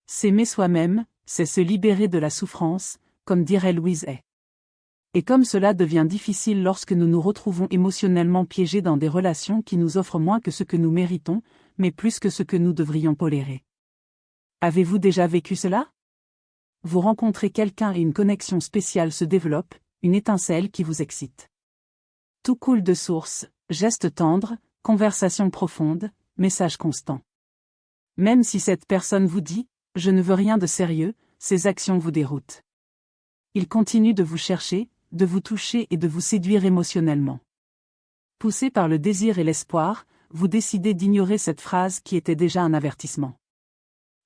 S'aimer soi-même, c'est se libérer de la souffrance, comme dirait Louise Hay. Et comme cela devient difficile lorsque nous nous retrouvons émotionnellement piégés dans des relations qui nous offrent moins que ce que nous méritons, mais plus que ce que nous devrions tolérer. Avez-vous déjà vécu cela? Vous rencontrez quelqu'un et une connexion spéciale se développe, une étincelle qui vous excite. Tout coule de source, gestes tendres, conversations profondes, messages constants. Même si cette personne vous dit « je ne veux rien de sérieux », ses actions vous déroutent. Il continue de vous chercher, de vous toucher et de vous séduire émotionnellement. Poussé par le désir et l'espoir, vous décidez d'ignorer cette phrase qui était déjà un avertissement.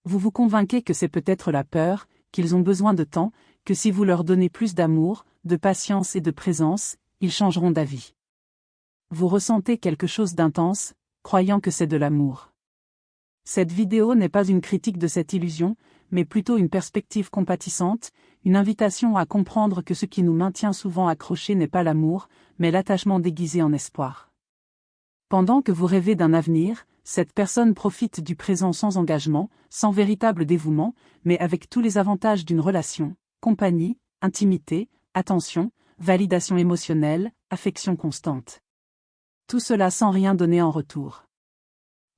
Vous vous convainquez que c'est peut-être la peur, qu'ils ont besoin de temps, que si vous leur donnez plus d'amour, de patience et de présence, ils changeront d'avis. Vous ressentez quelque chose d'intense, croyant que c'est de l'amour. Cette vidéo n'est pas une critique de cette illusion, mais plutôt une perspective compatissante, une invitation à comprendre que ce qui nous maintient souvent accrochés n'est pas l'amour, mais l'attachement déguisé en espoir. Pendant que vous rêvez d'un avenir, cette personne profite du présent sans engagement, sans véritable dévouement, mais avec tous les avantages d'une relation, compagnie, intimité, attention, validation émotionnelle, affection constante. Tout cela sans rien donner en retour.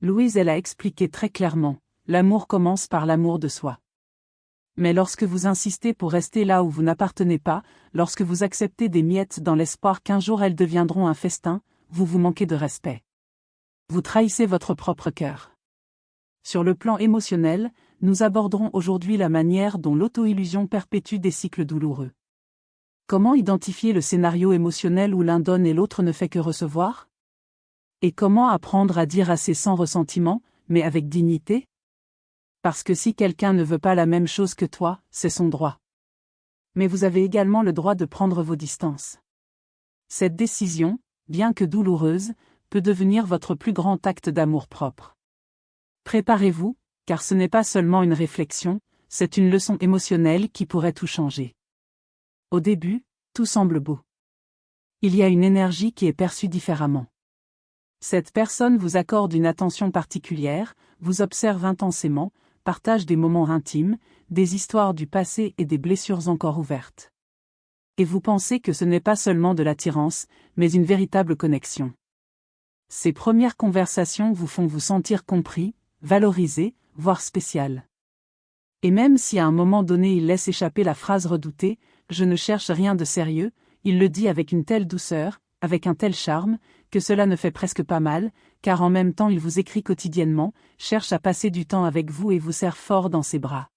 Louise l'a expliqué très clairement, l'amour commence par l'amour de soi. Mais lorsque vous insistez pour rester là où vous n'appartenez pas, lorsque vous acceptez des miettes dans l'espoir qu'un jour elles deviendront un festin, vous vous manquez de respect. Vous trahissez votre propre cœur. Sur le plan émotionnel, nous aborderons aujourd'hui la manière dont l'auto-illusion perpétue des cycles douloureux. Comment identifier le scénario émotionnel où l'un donne et l'autre ne fait que recevoir? Et comment apprendre à dire assez sans ressentiment, mais avec dignité? Parce que si quelqu'un ne veut pas la même chose que toi, c'est son droit. Mais vous avez également le droit de prendre vos distances. Cette décision, bien que douloureuse, peut devenir votre plus grand acte d'amour-propre. Préparez-vous, car ce n'est pas seulement une réflexion, c'est une leçon émotionnelle qui pourrait tout changer. Au début, tout semble beau. Il y a une énergie qui est perçue différemment. Cette personne vous accorde une attention particulière, vous observe intensément, partage des moments intimes, des histoires du passé et des blessures encore ouvertes. Et vous pensez que ce n'est pas seulement de l'attirance, mais une véritable connexion. Ces premières conversations vous font vous sentir compris, valorisé, voire spécial. Et même si à un moment donné il laisse échapper la phrase redoutée « je ne cherche rien de sérieux », il le dit avec une telle douceur, avec un tel charme, que cela ne fait presque pas mal, car en même temps il vous écrit quotidiennement, cherche à passer du temps avec vous et vous serre fort dans ses bras.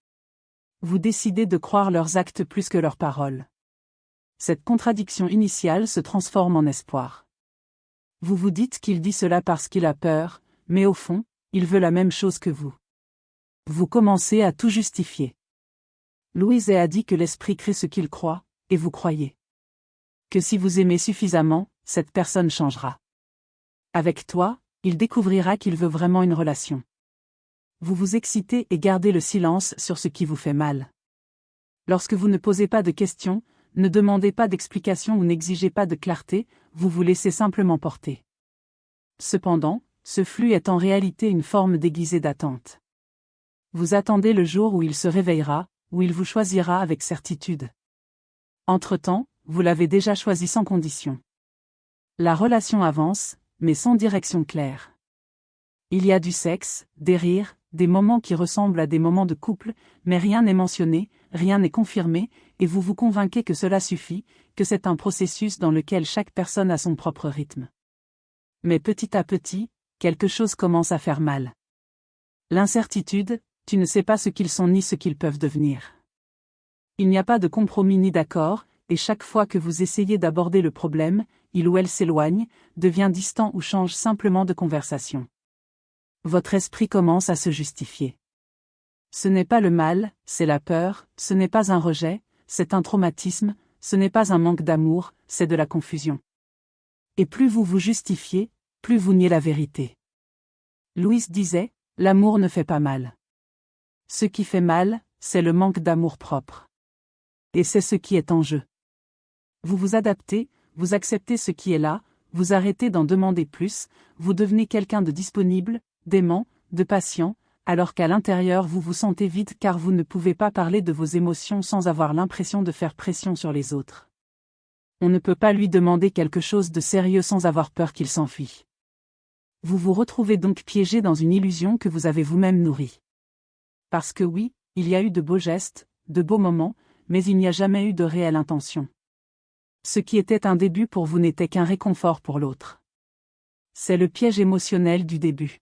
Vous décidez de croire leurs actes plus que leurs paroles. Cette contradiction initiale se transforme en espoir. Vous vous dites qu'il dit cela parce qu'il a peur, mais au fond, il veut la même chose que vous. Vous commencez à tout justifier. Louise Hay a dit que l'esprit crée ce qu'il croit, et vous croyez. Que si vous aimez suffisamment, cette personne changera. Avec toi, il découvrira qu'il veut vraiment une relation. Vous vous excitez et gardez le silence sur ce qui vous fait mal. Lorsque vous ne posez pas de questions, ne demandez pas d'explications ou n'exigez pas de clarté, vous vous laissez simplement porter. Cependant, ce flux est en réalité une forme déguisée d'attente. Vous attendez le jour où il se réveillera, où il vous choisira avec certitude. Entre-temps, vous l'avez déjà choisi sans condition. La relation avance, mais sans direction claire. Il y a du sexe, des rires, des moments qui ressemblent à des moments de couple, mais rien n'est mentionné, rien n'est confirmé, et vous vous convainquez que cela suffit, que c'est un processus dans lequel chaque personne a son propre rythme. Mais petit à petit, quelque chose commence à faire mal. L'incertitude, tu ne sais pas ce qu'ils sont ni ce qu'ils peuvent devenir. Il n'y a pas de compromis ni d'accord, et chaque fois que vous essayez d'aborder le problème, il ou elle s'éloigne, devient distant ou change simplement de conversation. Votre esprit commence à se justifier. Ce n'est pas le mal, c'est la peur, ce n'est pas un rejet, c'est un traumatisme, ce n'est pas un manque d'amour, c'est de la confusion. Et plus vous vous justifiez, plus vous niez la vérité. Louise disait, l'amour ne fait pas mal. Ce qui fait mal, c'est le manque d'amour propre. Et c'est ce qui est en jeu. Vous vous adaptez, vous acceptez ce qui est là, vous arrêtez d'en demander plus, vous devenez quelqu'un de disponible, d'aimant, de patient, alors qu'à l'intérieur vous vous sentez vide car vous ne pouvez pas parler de vos émotions sans avoir l'impression de faire pression sur les autres. On ne peut pas lui demander quelque chose de sérieux sans avoir peur qu'il s'enfuit. Vous vous retrouvez donc piégé dans une illusion que vous avez vous-même nourrie. Parce que oui, il y a eu de beaux gestes, de beaux moments, mais il n'y a jamais eu de réelle intention. Ce qui était un début pour vous n'était qu'un réconfort pour l'autre. C'est le piège émotionnel du début.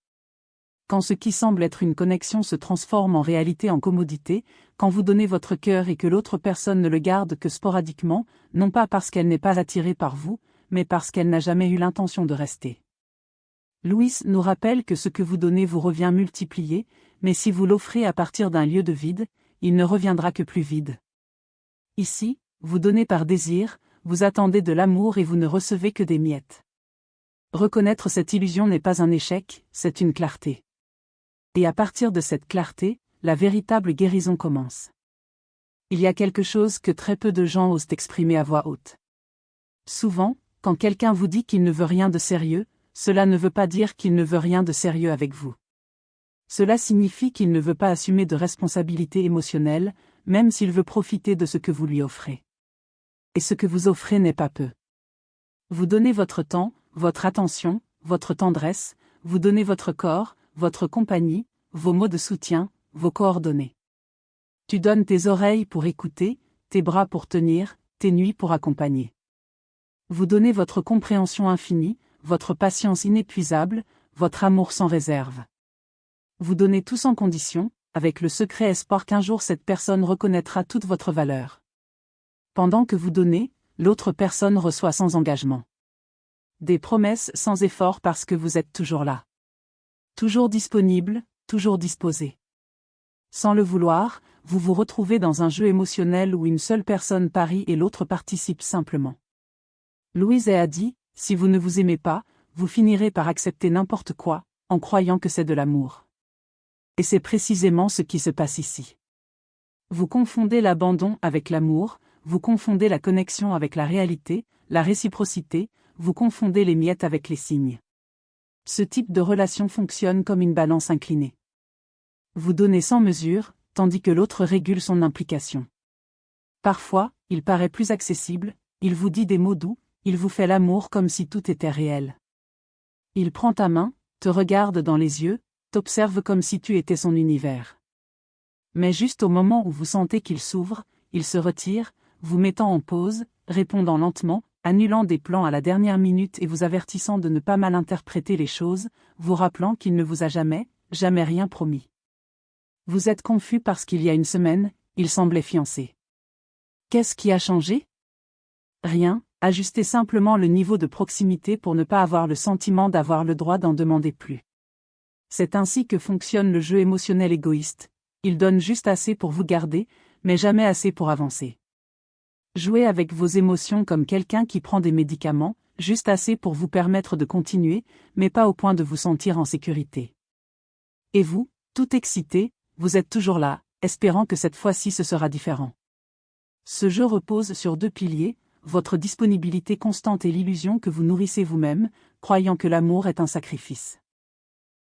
Quand ce qui semble être une connexion se transforme en réalité en commodité, quand vous donnez votre cœur et que l'autre personne ne le garde que sporadiquement, non pas parce qu'elle n'est pas attirée par vous, mais parce qu'elle n'a jamais eu l'intention de rester. Louis nous rappelle que ce que vous donnez vous revient multiplié, mais si vous l'offrez à partir d'un lieu de vide, il ne reviendra que plus vide. Ici, vous donnez par désir, vous attendez de l'amour et vous ne recevez que des miettes. Reconnaître cette illusion n'est pas un échec, c'est une clarté. Et à partir de cette clarté, la véritable guérison commence. Il y a quelque chose que très peu de gens osent exprimer à voix haute. Souvent, quand quelqu'un vous dit qu'il ne veut rien de sérieux, cela ne veut pas dire qu'il ne veut rien de sérieux avec vous. Cela signifie qu'il ne veut pas assumer de responsabilité émotionnelle, même s'il veut profiter de ce que vous lui offrez. Et ce que vous offrez n'est pas peu. Vous donnez votre temps, votre attention, votre tendresse, vous donnez votre corps, votre compagnie, vos mots de soutien, vos coordonnées. Tu donnes tes oreilles pour écouter, tes bras pour tenir, tes nuits pour accompagner. Vous donnez votre compréhension infinie, votre patience inépuisable, votre amour sans réserve. Vous donnez tout sans condition, avec le secret espoir qu'un jour cette personne reconnaîtra toute votre valeur. Pendant que vous donnez, l'autre personne reçoit sans engagement. Des promesses sans effort parce que vous êtes toujours là. Toujours disponible, toujours disposé. Sans le vouloir, vous vous retrouvez dans un jeu émotionnel où une seule personne parie et l'autre participe simplement. Louise a dit, si vous ne vous aimez pas, vous finirez par accepter n'importe quoi, en croyant que c'est de l'amour. Et c'est précisément ce qui se passe ici. Vous confondez l'abandon avec l'amour, vous confondez la connexion avec la réalité, la réciprocité, vous confondez les miettes avec les signes. Ce type de relation fonctionne comme une balance inclinée. Vous donnez sans mesure, tandis que l'autre régule son implication. Parfois, il paraît plus accessible, il vous dit des mots doux, il vous fait l'amour comme si tout était réel. Il prend ta main, te regarde dans les yeux, t'observe comme si tu étais son univers. Mais juste au moment où vous sentez qu'il s'ouvre, il se retire, vous mettant en pause, répondant lentement, annulant des plans à la dernière minute et vous avertissant de ne pas mal interpréter les choses, vous rappelant qu'il ne vous a jamais rien promis. Vous êtes confus parce qu'il y a une semaine, il semblait fiancé. Qu'est-ce qui a changé? Rien, ajustez simplement le niveau de proximité pour ne pas avoir le sentiment d'avoir le droit d'en demander plus. C'est ainsi que fonctionne le jeu émotionnel égoïste, il donne juste assez pour vous garder, mais jamais assez pour avancer. Jouez avec vos émotions comme quelqu'un qui prend des médicaments, juste assez pour vous permettre de continuer, mais pas au point de vous sentir en sécurité. Et vous, tout excité, vous êtes toujours là, espérant que cette fois-ci ce sera différent. Ce jeu repose sur deux piliers, votre disponibilité constante et l'illusion que vous nourrissez vous-même, croyant que l'amour est un sacrifice.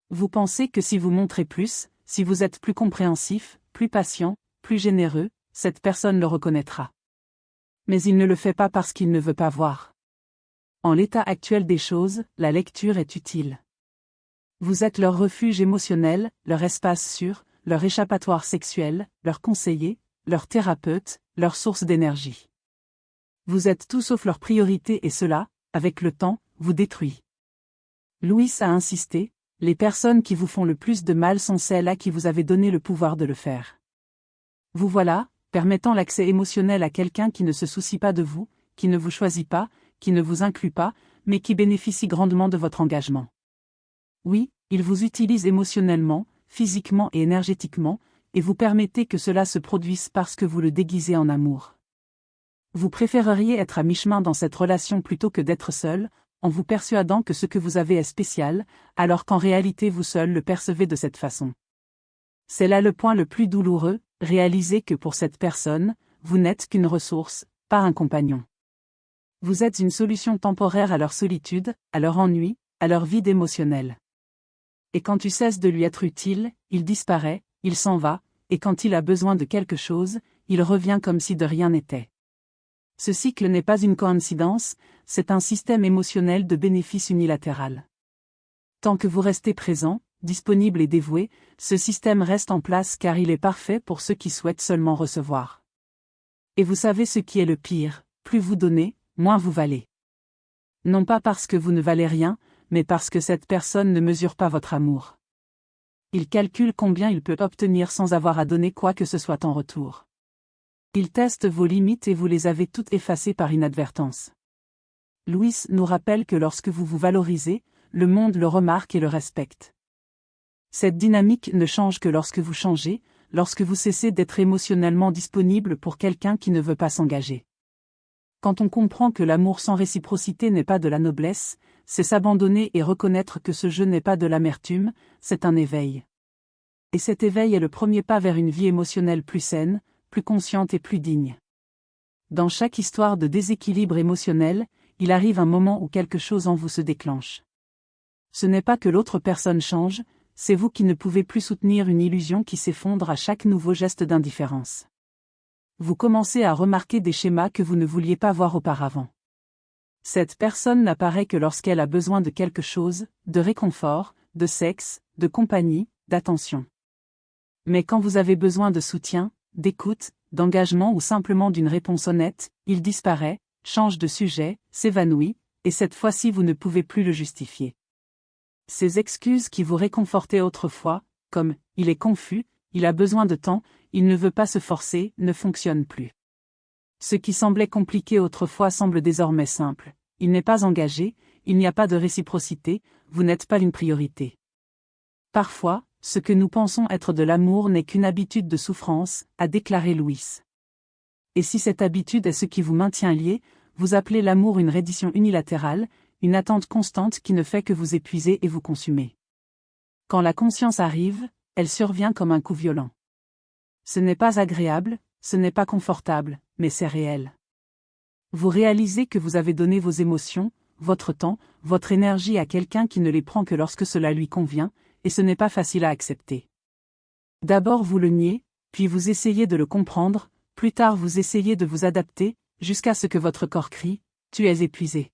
Vous pensez que si vous montrez plus, si vous êtes plus compréhensif, plus patient, plus généreux, cette personne le reconnaîtra. Mais il ne le fait pas parce qu'il ne veut pas voir. En l'état actuel des choses, la lecture est utile. Vous êtes leur refuge émotionnel, leur espace sûr, leur échappatoire sexuel, leur conseiller, leur thérapeute, leur source d'énergie. Vous êtes tout sauf leur priorité et cela, avec le temps, vous détruit. Louis a insisté, les personnes qui vous font le plus de mal sont celles à qui vous avez donné le pouvoir de le faire. Vous voilà, permettant l'accès émotionnel à quelqu'un qui ne se soucie pas de vous, qui ne vous choisit pas, qui ne vous inclut pas, mais qui bénéficie grandement de votre engagement. Oui, il vous utilise émotionnellement, physiquement et énergétiquement, et vous permettez que cela se produise parce que vous le déguisez en amour. Vous préféreriez être à mi-chemin dans cette relation plutôt que d'être seul, en vous persuadant que ce que vous avez est spécial, alors qu'en réalité vous seul le percevez de cette façon. C'est là le point le plus douloureux, réalisez que pour cette personne, vous n'êtes qu'une ressource, pas un compagnon. Vous êtes une solution temporaire à leur solitude, à leur ennui, à leur vide émotionnel. Et quand tu cesses de lui être utile, il disparaît, il s'en va, et quand il a besoin de quelque chose, il revient comme si de rien n'était. Ce cycle n'est pas une coïncidence, c'est un système émotionnel de bénéfice unilatéral. Tant que vous restez présent, disponible et dévoué, ce système reste en place car il est parfait pour ceux qui souhaitent seulement recevoir. Et vous savez ce qui est le pire, plus vous donnez, moins vous valez. Non pas parce que vous ne valez rien, mais parce que cette personne ne mesure pas votre amour. Il calcule combien il peut obtenir sans avoir à donner quoi que ce soit en retour. Il teste vos limites et vous les avez toutes effacées par inadvertance. Louis nous rappelle que lorsque vous vous valorisez, le monde le remarque et le respecte. Cette dynamique ne change que lorsque vous changez, lorsque vous cessez d'être émotionnellement disponible pour quelqu'un qui ne veut pas s'engager. Quand on comprend que l'amour sans réciprocité n'est pas de la noblesse, c'est s'abandonner et reconnaître que ce jeu n'est pas de l'amertume, c'est un éveil. Et cet éveil est le premier pas vers une vie émotionnelle plus saine, plus consciente et plus digne. Dans chaque histoire de déséquilibre émotionnel, il arrive un moment où quelque chose en vous se déclenche. Ce n'est pas que l'autre personne change, c'est vous qui ne pouvez plus soutenir une illusion qui s'effondre à chaque nouveau geste d'indifférence. Vous commencez à remarquer des schémas que vous ne vouliez pas voir auparavant. Cette personne n'apparaît que lorsqu'elle a besoin de quelque chose, de réconfort, de sexe, de compagnie, d'attention. Mais quand vous avez besoin de soutien, d'écoute, d'engagement ou simplement d'une réponse honnête, il disparaît, change de sujet, s'évanouit, et cette fois-ci vous ne pouvez plus le justifier. Ces excuses qui vous réconfortaient autrefois, comme « il est confus, il a besoin de temps, il ne veut pas se forcer », ne fonctionnent plus. Ce qui semblait compliqué autrefois semble désormais simple. Il n'est pas engagé, il n'y a pas de réciprocité, vous n'êtes pas une priorité. Parfois, ce que nous pensons être de l'amour n'est qu'une habitude de souffrance, a déclaré Louis. Et si cette habitude est ce qui vous maintient lié, vous appelez l'amour une reddition unilatérale, une attente constante qui ne fait que vous épuiser et vous consumer. Quand la conscience arrive, elle survient comme un coup violent. Ce n'est pas agréable, ce n'est pas confortable, mais c'est réel. Vous réalisez que vous avez donné vos émotions, votre temps, votre énergie à quelqu'un qui ne les prend que lorsque cela lui convient, et ce n'est pas facile à accepter. D'abord vous le niez, puis vous essayez de le comprendre, plus tard vous essayez de vous adapter, jusqu'à ce que votre corps crie « tu es épuisé ».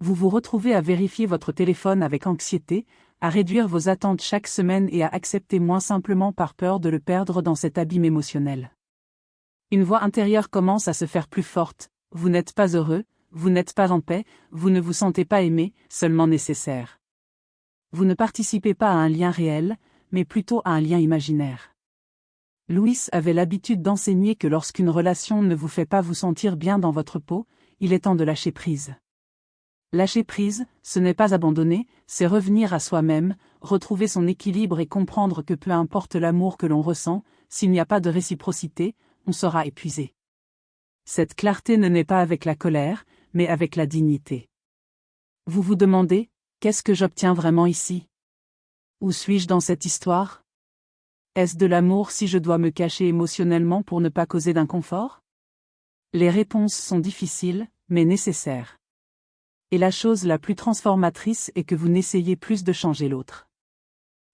Vous vous retrouvez à vérifier votre téléphone avec anxiété, à réduire vos attentes chaque semaine et à accepter moins simplement par peur de le perdre dans cet abîme émotionnel. Une voix intérieure commence à se faire plus forte, vous n'êtes pas heureux, vous n'êtes pas en paix, vous ne vous sentez pas aimé, seulement nécessaire. Vous ne participez pas à un lien réel, mais plutôt à un lien imaginaire. Louis avait l'habitude d'enseigner que lorsqu'une relation ne vous fait pas vous sentir bien dans votre peau, il est temps de lâcher prise. Lâcher prise, ce n'est pas abandonner, c'est revenir à soi-même, retrouver son équilibre et comprendre que peu importe l'amour que l'on ressent, s'il n'y a pas de réciprocité, on sera épuisé. Cette clarté ne naît pas avec la colère, mais avec la dignité. Vous vous demandez, qu'est-ce que j'obtiens vraiment ici? Où suis-je dans cette histoire? Est-ce de l'amour si je dois me cacher émotionnellement pour ne pas causer d'inconfort? Les réponses sont difficiles, mais nécessaires. Et la chose la plus transformatrice est que vous n'essayez plus de changer l'autre.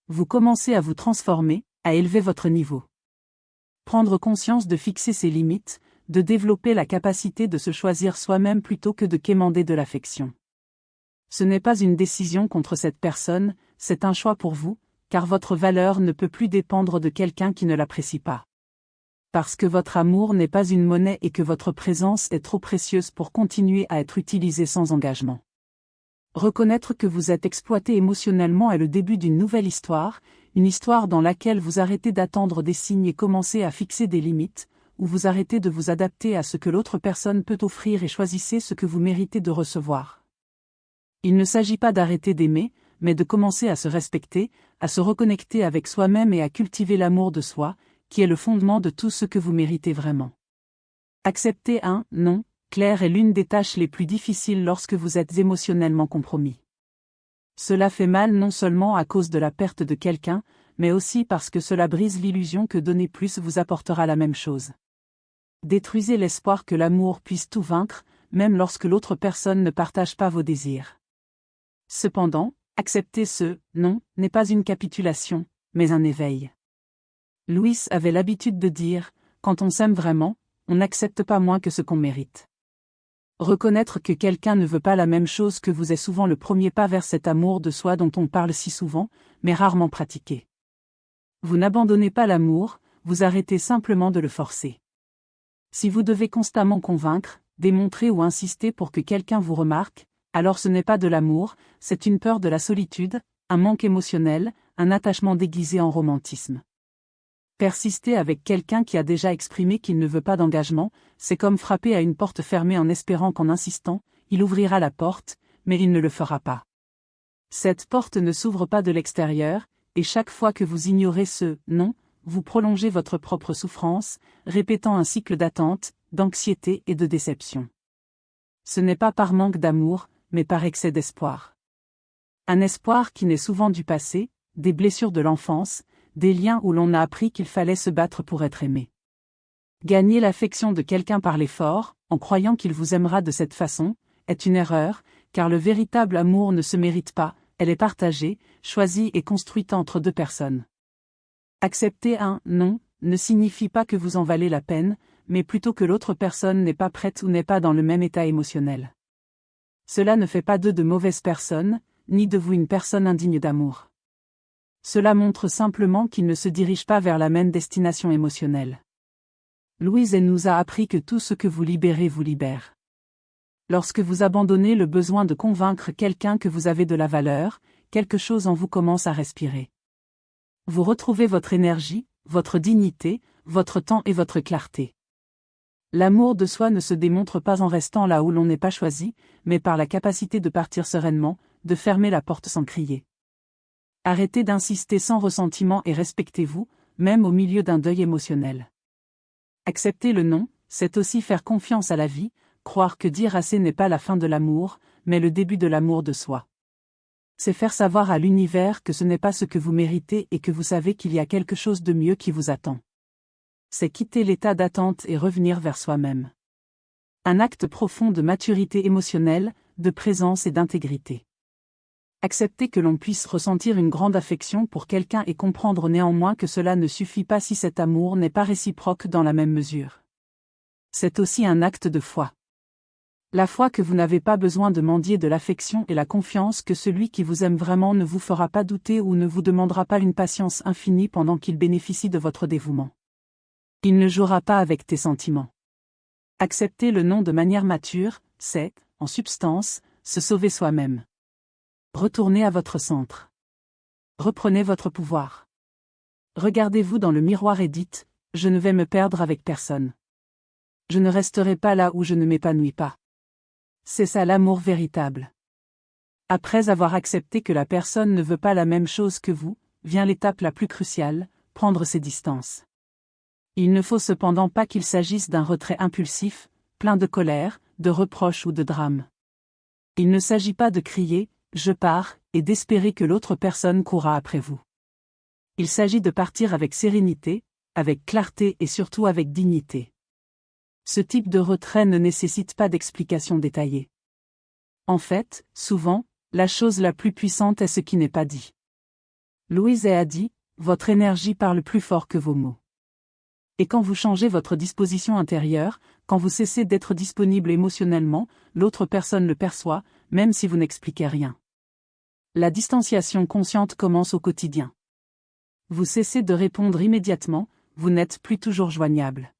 Vous commencez à vous transformer, à élever votre niveau. Prendre conscience de fixer ses limites, de développer la capacité de se choisir soi-même plutôt que de quémander de l'affection. Ce n'est pas une décision contre cette personne, c'est un choix pour vous, car votre valeur ne peut plus dépendre de quelqu'un qui ne l'apprécie pas. Parce que votre amour n'est pas une monnaie et que votre présence est trop précieuse pour continuer à être utilisée sans engagement. Reconnaître que vous êtes exploité émotionnellement est le début d'une nouvelle histoire, une histoire dans laquelle vous arrêtez d'attendre des signes et commencez à fixer des limites, où vous arrêtez de vous adapter à ce que l'autre personne peut offrir et choisissez ce que vous méritez de recevoir. Il ne s'agit pas d'arrêter d'aimer, mais de commencer à se respecter, à se reconnecter avec soi-même et à cultiver l'amour de soi, qui est le fondement de tout ce que vous méritez vraiment. Accepter un « non » clair est l'une des tâches les plus difficiles lorsque vous êtes émotionnellement compromis. Cela fait mal non seulement à cause de la perte de quelqu'un, mais aussi parce que cela brise l'illusion que donner plus vous apportera la même chose. Détruisez l'espoir que l'amour puisse tout vaincre, même lorsque l'autre personne ne partage pas vos désirs. Cependant, Accepter ce « non » n'est pas une capitulation, mais un éveil. Louis avait l'habitude de dire « quand on s'aime vraiment, on n'accepte pas moins que ce qu'on mérite ». Reconnaître que quelqu'un ne veut pas la même chose que vous est souvent le premier pas vers cet amour de soi dont on parle si souvent, mais rarement pratiqué. Vous n'abandonnez pas l'amour, vous arrêtez simplement de le forcer. Si vous devez constamment convaincre, démontrer ou insister pour que quelqu'un vous remarque, alors ce n'est pas de l'amour, c'est une peur de la solitude, un manque émotionnel, un attachement déguisé en romantisme. Persister avec quelqu'un qui a déjà exprimé qu'il ne veut pas d'engagement, c'est comme frapper à une porte fermée en espérant qu'en insistant, il ouvrira la porte, mais il ne le fera pas. Cette porte ne s'ouvre pas de l'extérieur, et chaque fois que vous ignorez ce « non », vous prolongez votre propre souffrance, répétant un cycle d'attente, d'anxiété et de déception. Ce n'est pas par manque d'amour, mais par excès d'espoir. Un espoir qui naît souvent du passé, des blessures de l'enfance, des liens où l'on a appris qu'il fallait se battre pour être aimé. Gagner l'affection de quelqu'un par l'effort, en croyant qu'il vous aimera de cette façon, est une erreur, car le véritable amour ne se mérite pas, elle est partagée, choisie et construite entre deux personnes. Accepter un « non » ne signifie pas que vous en valez la peine, mais plutôt que l'autre personne n'est pas prête ou n'est pas dans le même état émotionnel. Cela ne fait pas d'eux de mauvaises personnes, ni de vous une personne indigne d'amour. Cela montre simplement qu'ils ne se dirigent pas vers la même destination émotionnelle. Louise nous a appris que tout ce que vous libérez vous libère. Lorsque vous abandonnez le besoin de convaincre quelqu'un que vous avez de la valeur, quelque chose en vous commence à respirer. Vous retrouvez votre énergie, votre dignité, votre temps et votre clarté. L'amour de soi ne se démontre pas en restant là où l'on n'est pas choisi, mais par la capacité de partir sereinement, de fermer la porte sans crier. Arrêtez d'insister sans ressentiment et respectez-vous, même au milieu d'un deuil émotionnel. Accepter le non, c'est aussi faire confiance à la vie, croire que dire assez n'est pas la fin de l'amour, mais le début de l'amour de soi. C'est faire savoir à l'univers que ce n'est pas ce que vous méritez et que vous savez qu'il y a quelque chose de mieux qui vous attend. C'est quitter l'état d'attente et revenir vers soi-même. Un acte profond de maturité émotionnelle, de présence et d'intégrité. Accepter que l'on puisse ressentir une grande affection pour quelqu'un et comprendre néanmoins que cela ne suffit pas si cet amour n'est pas réciproque dans la même mesure. C'est aussi un acte de foi. La foi que vous n'avez pas besoin de mendier de l'affection et la confiance que celui qui vous aime vraiment ne vous fera pas douter ou ne vous demandera pas une patience infinie pendant qu'il bénéficie de votre dévouement. Il ne jouera pas avec tes sentiments. Accepter le non de manière mature, c'est, en substance, se sauver soi-même. Retournez à votre centre. Reprenez votre pouvoir. Regardez-vous dans le miroir et dites « Je ne vais me perdre avec personne. Je ne resterai pas là où je ne m'épanouis pas. » C'est ça l'amour véritable. Après avoir accepté que la personne ne veut pas la même chose que vous, vient l'étape la plus cruciale, prendre ses distances. Il ne faut cependant pas qu'il s'agisse d'un retrait impulsif, plein de colère, de reproches ou de drame. Il ne s'agit pas de crier « Je pars » et d'espérer que l'autre personne courra après vous. Il s'agit de partir avec sérénité, avec clarté et surtout avec dignité. Ce type de retrait ne nécessite pas d'explication détaillée. En fait, souvent, la chose la plus puissante est ce qui n'est pas dit. Louise a dit « Votre énergie parle plus fort que vos mots ». Et quand vous changez votre disposition intérieure, quand vous cessez d'être disponible émotionnellement, l'autre personne le perçoit, même si vous n'expliquez rien. La distanciation consciente commence au quotidien. Vous cessez de répondre immédiatement, vous n'êtes plus toujours joignable.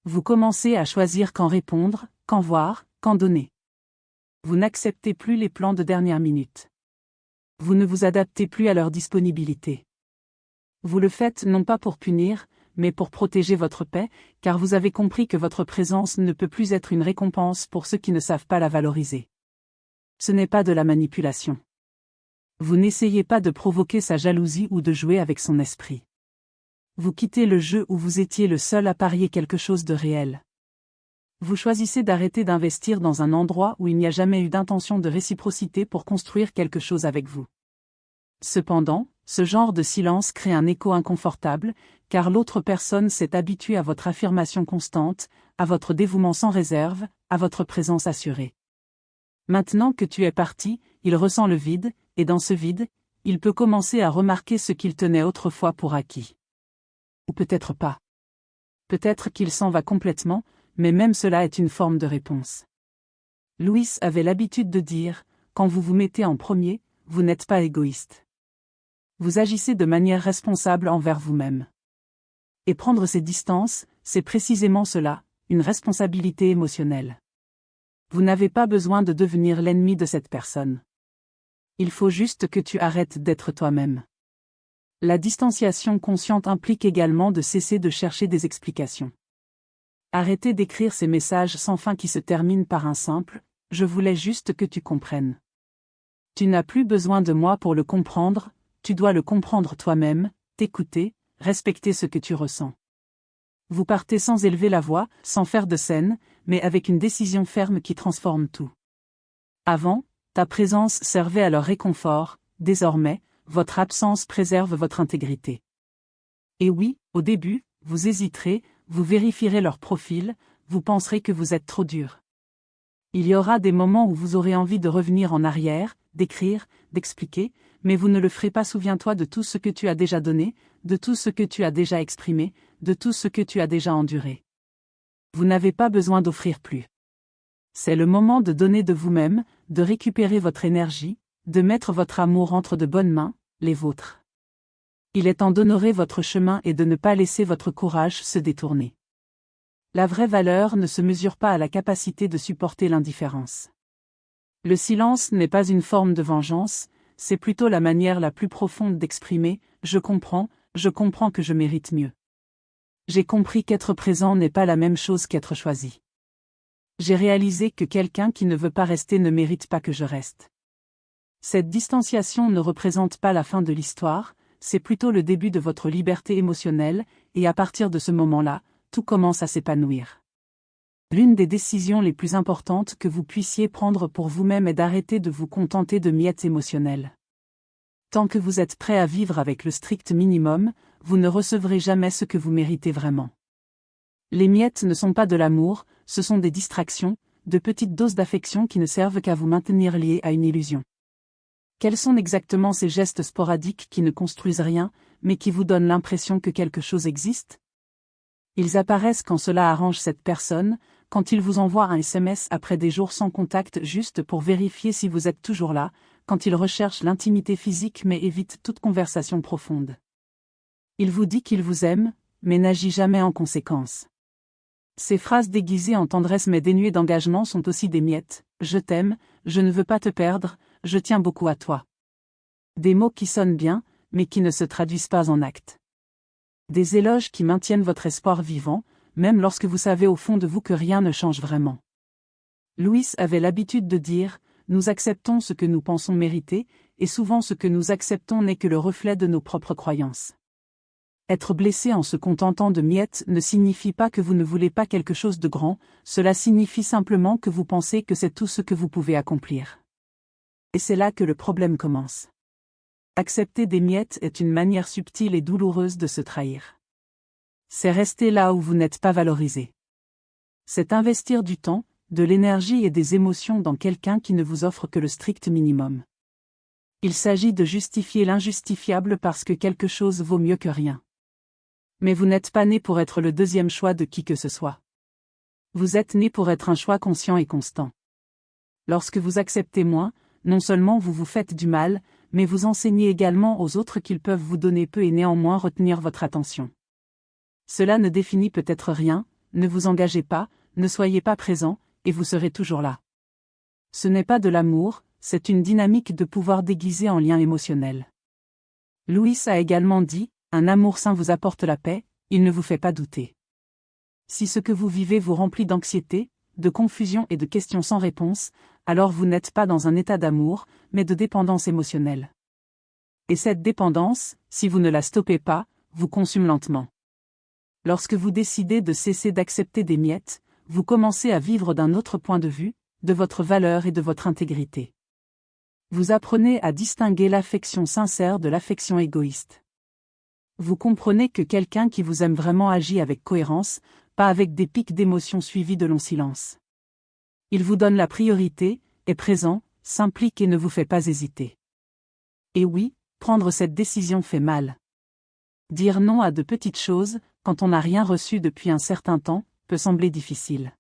Vous commencez à choisir quand répondre, quand voir, quand donner. Vous n'acceptez plus les plans de dernière minute. Vous ne vous adaptez plus à leur disponibilité. Vous le faites non pas pour punir, mais pour protéger votre paix, car vous avez compris que votre présence ne peut plus être une récompense pour ceux qui ne savent pas la valoriser. Ce n'est pas de la manipulation. Vous n'essayez pas de provoquer sa jalousie ou de jouer avec son esprit. Vous quittez le jeu où vous étiez le seul à parier quelque chose de réel. Vous choisissez d'arrêter d'investir dans un endroit où il n'y a jamais eu d'intention de réciprocité pour construire quelque chose avec vous. Cependant, ce genre de silence crée un écho inconfortable, car l'autre personne s'est habituée à votre affirmation constante, à votre dévouement sans réserve, à votre présence assurée. Maintenant que tu es parti, il ressent le vide, et dans ce vide, il peut commencer à remarquer ce qu'il tenait autrefois pour acquis. Ou peut-être pas. Peut-être qu'il s'en va complètement, mais même cela est une forme de réponse. Louis avait l'habitude de dire, quand vous vous mettez en premier, vous n'êtes pas égoïste. Vous agissez de manière responsable envers vous-même. Et prendre ces distances, c'est précisément cela, une responsabilité émotionnelle. Vous n'avez pas besoin de devenir l'ennemi de cette personne. Il faut juste que tu arrêtes d'être toi-même. La distanciation consciente implique également de cesser de chercher des explications. Arrêtez d'écrire ces messages sans fin qui se terminent par un simple « je voulais juste que tu comprennes ». Tu n'as plus besoin de moi pour le comprendre, tu dois le comprendre toi-même, t'écouter, respecter ce que tu ressens. Vous partez sans élever la voix, sans faire de scène, mais avec une décision ferme qui transforme tout. Avant, ta présence servait à leur réconfort, désormais, votre absence préserve votre intégrité. Et oui, au début, vous hésiterez, vous vérifierez leur profil, vous penserez que vous êtes trop dur. Il y aura des moments où vous aurez envie de revenir en arrière, d'écrire, d'expliquer, mais vous ne le ferez pas. Souviens-toi de tout ce que tu as déjà donné, de tout ce que tu as déjà exprimé, de tout ce que tu as déjà enduré. Vous n'avez pas besoin d'offrir plus. C'est le moment de donner de vous-même, de récupérer votre énergie, de mettre votre amour entre de bonnes mains, les vôtres. Il est temps d'honorer votre chemin et de ne pas laisser votre courage se détourner. La vraie valeur ne se mesure pas à la capacité de supporter l'indifférence. Le silence n'est pas une forme de vengeance, c'est plutôt la manière la plus profonde d'exprimer « je comprends que je mérite mieux. J'ai compris qu'être présent n'est pas la même chose qu'être choisi. J'ai réalisé que quelqu'un qui ne veut pas rester ne mérite pas que je reste. » Cette distanciation ne représente pas la fin de l'histoire, c'est plutôt le début de votre liberté émotionnelle, et à partir de ce moment-là, tout commence à s'épanouir. L'une des décisions les plus importantes que vous puissiez prendre pour vous-même est d'arrêter de vous contenter de miettes émotionnelles. Tant que vous êtes prêt à vivre avec le strict minimum, vous ne recevrez jamais ce que vous méritez vraiment. Les miettes ne sont pas de l'amour, ce sont des distractions, de petites doses d'affection qui ne servent qu'à vous maintenir liés à une illusion. Quels sont exactement ces gestes sporadiques qui ne construisent rien, mais qui vous donnent l'impression que quelque chose existe ? Ils apparaissent quand cela arrange cette personne, quand il vous envoie un SMS après des jours sans contact juste pour vérifier si vous êtes toujours là, quand il recherche l'intimité physique mais évite toute conversation profonde. Il vous dit qu'il vous aime, mais n'agit jamais en conséquence. Ces phrases déguisées en tendresse mais dénuées d'engagement sont aussi des miettes. Je t'aime, je ne veux pas te perdre, je tiens beaucoup à toi. Des mots qui sonnent bien, mais qui ne se traduisent pas en actes. Des éloges qui maintiennent votre espoir vivant, même lorsque vous savez au fond de vous que rien ne change vraiment. Louis avait l'habitude de dire « Nous acceptons ce que nous pensons mériter, et souvent ce que nous acceptons n'est que le reflet de nos propres croyances. » Être blessé en se contentant de miettes ne signifie pas que vous ne voulez pas quelque chose de grand, cela signifie simplement que vous pensez que c'est tout ce que vous pouvez accomplir. Et c'est là que le problème commence. Accepter des miettes est une manière subtile et douloureuse de se trahir. C'est rester là où vous n'êtes pas valorisé. C'est investir du temps, de l'énergie et des émotions dans quelqu'un qui ne vous offre que le strict minimum. Il s'agit de justifier l'injustifiable parce que quelque chose vaut mieux que rien. Mais vous n'êtes pas né pour être le deuxième choix de qui que ce soit. Vous êtes né pour être un choix conscient et constant. Lorsque vous acceptez moins, non seulement vous vous faites du mal, mais vous enseignez également aux autres qu'ils peuvent vous donner peu et néanmoins retenir votre attention. Cela ne définit peut-être rien, ne vous engagez pas, ne soyez pas présent, et vous serez toujours là. Ce n'est pas de l'amour, c'est une dynamique de pouvoir déguisée en lien émotionnel. Louis a également dit, un amour sain vous apporte la paix, il ne vous fait pas douter. Si ce que vous vivez vous remplit d'anxiété, de confusion et de questions sans réponse, alors vous n'êtes pas dans un état d'amour, mais de dépendance émotionnelle. Et cette dépendance, si vous ne la stoppez pas, vous consume lentement. Lorsque vous décidez de cesser d'accepter des miettes, vous commencez à vivre d'un autre point de vue, de votre valeur et de votre intégrité. Vous apprenez à distinguer l'affection sincère de l'affection égoïste. Vous comprenez que quelqu'un qui vous aime vraiment agit avec cohérence, pas avec des pics d'émotions suivis de longs silences. Il vous donne la priorité, est présent, s'implique et ne vous fait pas hésiter. Et oui, prendre cette décision fait mal. Dire non à de petites choses, quand on n'a rien reçu depuis un certain temps, peut sembler difficile.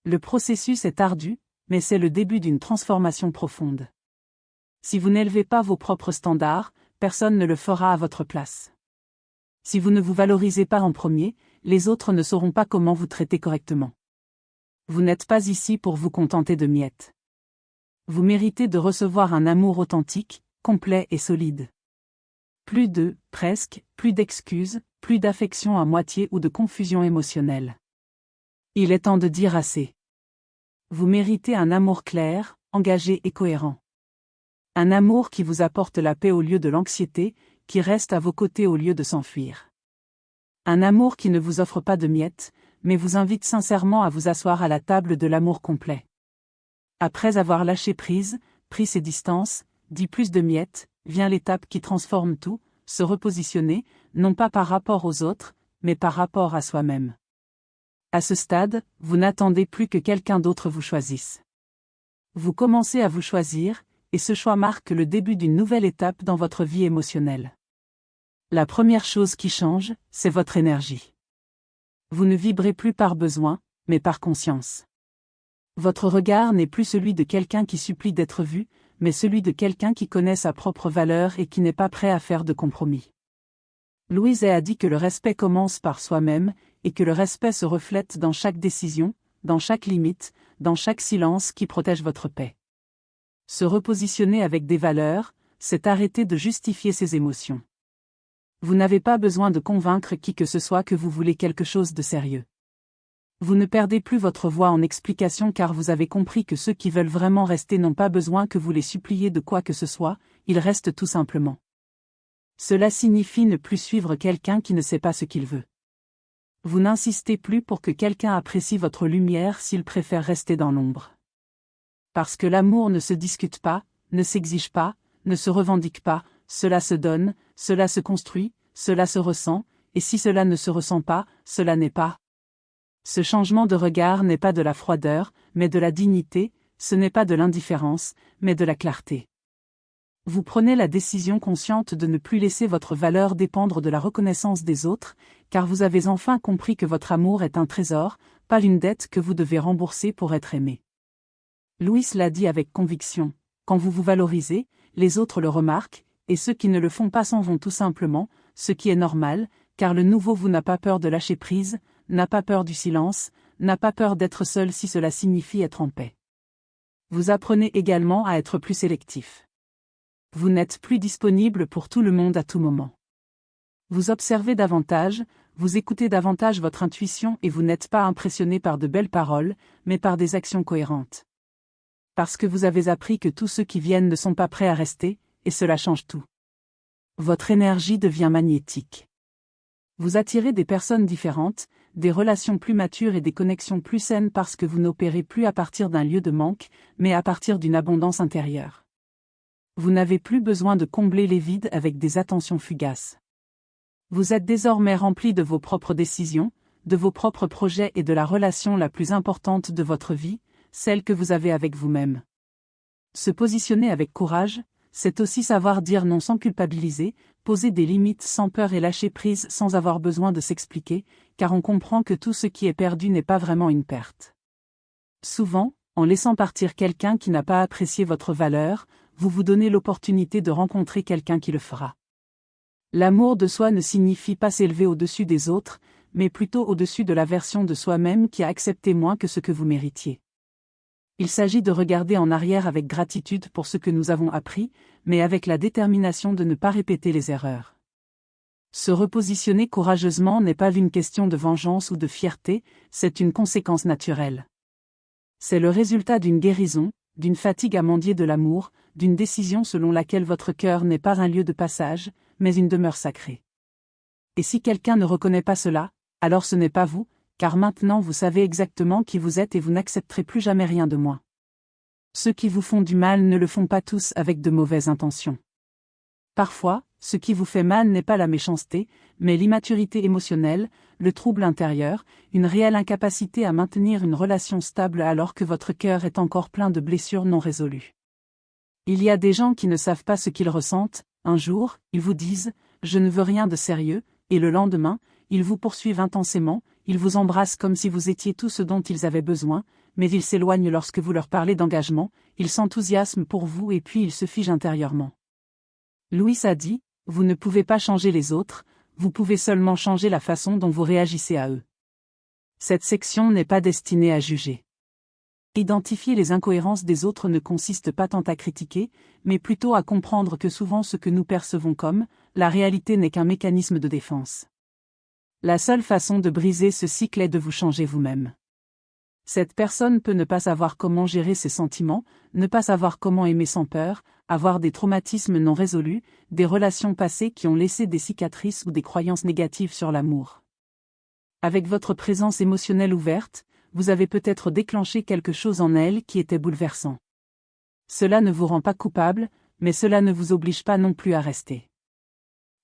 Le processus est ardu, mais c'est le début d'une transformation profonde. Si vous n'élevez pas vos propres standards, personne ne le fera à votre place. Si vous ne vous valorisez pas en premier, les autres ne sauront pas comment vous traiter correctement. Vous n'êtes pas ici pour vous contenter de miettes. Vous méritez de recevoir un amour authentique, complet et solide. Plus plus d'excuses, plus d'affection à moitié ou de confusion émotionnelle. Il est temps de dire assez. Vous méritez un amour clair, engagé et cohérent. Un amour qui vous apporte la paix au lieu de l'anxiété, qui reste à vos côtés au lieu de s'enfuir. Un amour qui ne vous offre pas de miettes, mais vous invite sincèrement à vous asseoir à la table de l'amour complet. Après avoir lâché prise, pris ses distances, dit plus de miettes, vient l'étape qui transforme tout, se repositionner, non pas par rapport aux autres, mais par rapport à soi-même. À ce stade, vous n'attendez plus que quelqu'un d'autre vous choisisse. Vous commencez à vous choisir, et ce choix marque le début d'une nouvelle étape dans votre vie émotionnelle. La première chose qui change, c'est votre énergie. Vous ne vibrez plus par besoin, mais par conscience. Votre regard n'est plus celui de quelqu'un qui supplie d'être vu, mais celui de quelqu'un qui connaît sa propre valeur et qui n'est pas prêt à faire de compromis. Louise Hay a dit que le respect commence par soi-même, et que le respect se reflète dans chaque décision, dans chaque limite, dans chaque silence qui protège votre paix. Se repositionner avec des valeurs, c'est arrêter de justifier ses émotions. Vous n'avez pas besoin de convaincre qui que ce soit que vous voulez quelque chose de sérieux. Vous ne perdez plus votre voix en explication car vous avez compris que ceux qui veulent vraiment rester n'ont pas besoin que vous les suppliez de quoi que ce soit, ils restent tout simplement. Cela signifie ne plus suivre quelqu'un qui ne sait pas ce qu'il veut. Vous n'insistez plus pour que quelqu'un apprécie votre lumière s'il préfère rester dans l'ombre. Parce que l'amour ne se discute pas, ne s'exige pas, ne se revendique pas, cela se donne, cela se construit, cela se ressent, et si cela ne se ressent pas, cela n'est pas. Ce changement de regard n'est pas de la froideur, mais de la dignité, ce n'est pas de l'indifférence, mais de la clarté. Vous prenez la décision consciente de ne plus laisser votre valeur dépendre de la reconnaissance des autres, car vous avez enfin compris que votre amour est un trésor, pas une dette que vous devez rembourser pour être aimé. Louise l'a dit avec conviction, quand vous vous valorisez, les autres le remarquent, et ceux qui ne le font pas s'en vont tout simplement, ce qui est normal, car le nouveau vous n'a pas peur de lâcher prise, n'a pas peur du silence, n'a pas peur d'être seul si cela signifie être en paix. Vous apprenez également à être plus sélectif. Vous n'êtes plus disponible pour tout le monde à tout moment. Vous observez davantage, vous écoutez davantage votre intuition et vous n'êtes pas impressionné par de belles paroles, mais par des actions cohérentes. Parce que vous avez appris que tous ceux qui viennent ne sont pas prêts à rester, et cela change tout. Votre énergie devient magnétique. Vous attirez des personnes différentes, des relations plus matures et des connexions plus saines parce que vous n'opérez plus à partir d'un lieu de manque, mais à partir d'une abondance intérieure. Vous n'avez plus besoin de combler les vides avec des attentions fugaces. Vous êtes désormais rempli de vos propres décisions, de vos propres projets et de la relation la plus importante de votre vie, celle que vous avez avec vous-même. Se positionner avec courage, c'est aussi savoir dire non sans culpabiliser, poser des limites sans peur et lâcher prise sans avoir besoin de s'expliquer, car on comprend que tout ce qui est perdu n'est pas vraiment une perte. Souvent, en laissant partir quelqu'un qui n'a pas apprécié votre valeur, vous vous donnez l'opportunité de rencontrer quelqu'un qui le fera. L'amour de soi ne signifie pas s'élever au-dessus des autres, mais plutôt au-dessus de la version de soi-même qui a accepté moins que ce que vous méritiez. Il s'agit de regarder en arrière avec gratitude pour ce que nous avons appris, mais avec la détermination de ne pas répéter les erreurs. Se repositionner courageusement n'est pas une question de vengeance ou de fierté, c'est une conséquence naturelle. C'est le résultat d'une guérison, d'une fatigue à mendier de l'amour, d'une décision selon laquelle votre cœur n'est pas un lieu de passage, mais une demeure sacrée. Et si quelqu'un ne reconnaît pas cela, alors ce n'est pas vous, car maintenant vous savez exactement qui vous êtes et vous n'accepterez plus jamais rien de moins. Ceux qui vous font du mal ne le font pas tous avec de mauvaises intentions. Parfois, ce qui vous fait mal n'est pas la méchanceté, mais l'immaturité émotionnelle, le trouble intérieur, une réelle incapacité à maintenir une relation stable alors que votre cœur est encore plein de blessures non résolues. Il y a des gens qui ne savent pas ce qu'ils ressentent, un jour, ils vous disent « je ne veux rien de sérieux », et le lendemain, ils vous poursuivent intensément, ils vous embrassent comme si vous étiez tout ce dont ils avaient besoin, mais ils s'éloignent lorsque vous leur parlez d'engagement, ils s'enthousiasment pour vous et puis ils se figent intérieurement. Louis a dit « vous ne pouvez pas changer les autres, vous pouvez seulement changer la façon dont vous réagissez à eux ». Cette section n'est pas destinée à juger. Identifier les incohérences des autres ne consiste pas tant à critiquer, mais plutôt à comprendre que souvent ce que nous percevons comme la réalité n'est qu'un mécanisme de défense. La seule façon de briser ce cycle est de vous changer vous-même. Cette personne peut ne pas savoir comment gérer ses sentiments, ne pas savoir comment aimer sans peur, avoir des traumatismes non résolus, des relations passées qui ont laissé des cicatrices ou des croyances négatives sur l'amour. Avec votre présence émotionnelle ouverte, vous avez peut-être déclenché quelque chose en elle qui était bouleversant. Cela ne vous rend pas coupable, mais cela ne vous oblige pas non plus à rester.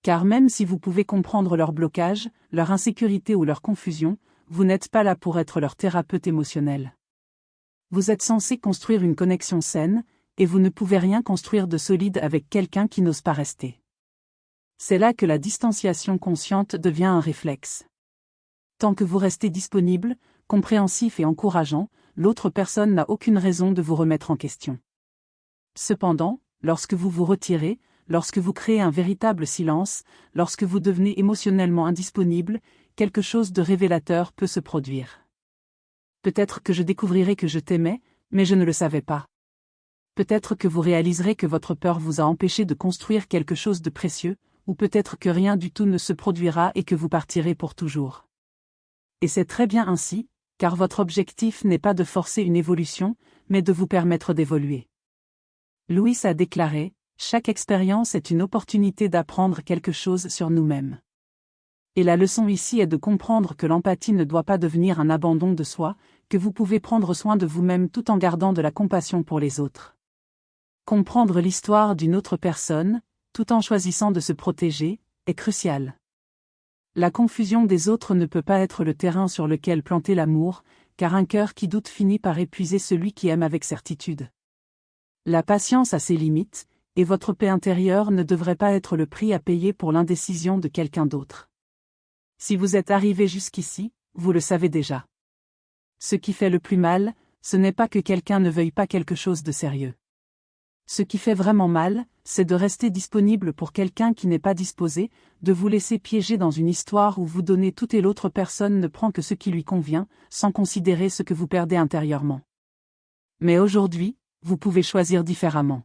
Car même si vous pouvez comprendre leur blocage, leur insécurité ou leur confusion, vous n'êtes pas là pour être leur thérapeute émotionnel. Vous êtes censé construire une connexion saine, et vous ne pouvez rien construire de solide avec quelqu'un qui n'ose pas rester. C'est là que la distanciation consciente devient un réflexe. Tant que vous restez disponible, compréhensif et encourageant, l'autre personne n'a aucune raison de vous remettre en question. Cependant, lorsque vous vous retirez, lorsque vous créez un véritable silence, lorsque vous devenez émotionnellement indisponible, quelque chose de révélateur peut se produire. Peut-être que je découvrirai que je t'aimais, mais je ne le savais pas. Peut-être que vous réaliserez que votre peur vous a empêché de construire quelque chose de précieux, ou peut-être que rien du tout ne se produira et que vous partirez pour toujours. Et c'est très bien ainsi, car votre objectif n'est pas de forcer une évolution, mais de vous permettre d'évoluer. Louis a déclaré « Chaque expérience est une opportunité d'apprendre quelque chose sur nous-mêmes. » Et la leçon ici est de comprendre que l'empathie ne doit pas devenir un abandon de soi, que vous pouvez prendre soin de vous-même tout en gardant de la compassion pour les autres. Comprendre l'histoire d'une autre personne, tout en choisissant de se protéger, est crucial. La confusion des autres ne peut pas être le terrain sur lequel planter l'amour, car un cœur qui doute finit par épuiser celui qui aime avec certitude. La patience a ses limites, et votre paix intérieure ne devrait pas être le prix à payer pour l'indécision de quelqu'un d'autre. Si vous êtes arrivé jusqu'ici, vous le savez déjà. Ce qui fait le plus mal, ce n'est pas que quelqu'un ne veuille pas quelque chose de sérieux. Ce qui fait vraiment mal, c'est de rester disponible pour quelqu'un qui n'est pas disposé, de vous laisser piéger dans une histoire où vous donnez tout et l'autre personne ne prend que ce qui lui convient, sans considérer ce que vous perdez intérieurement. Mais aujourd'hui, vous pouvez choisir différemment.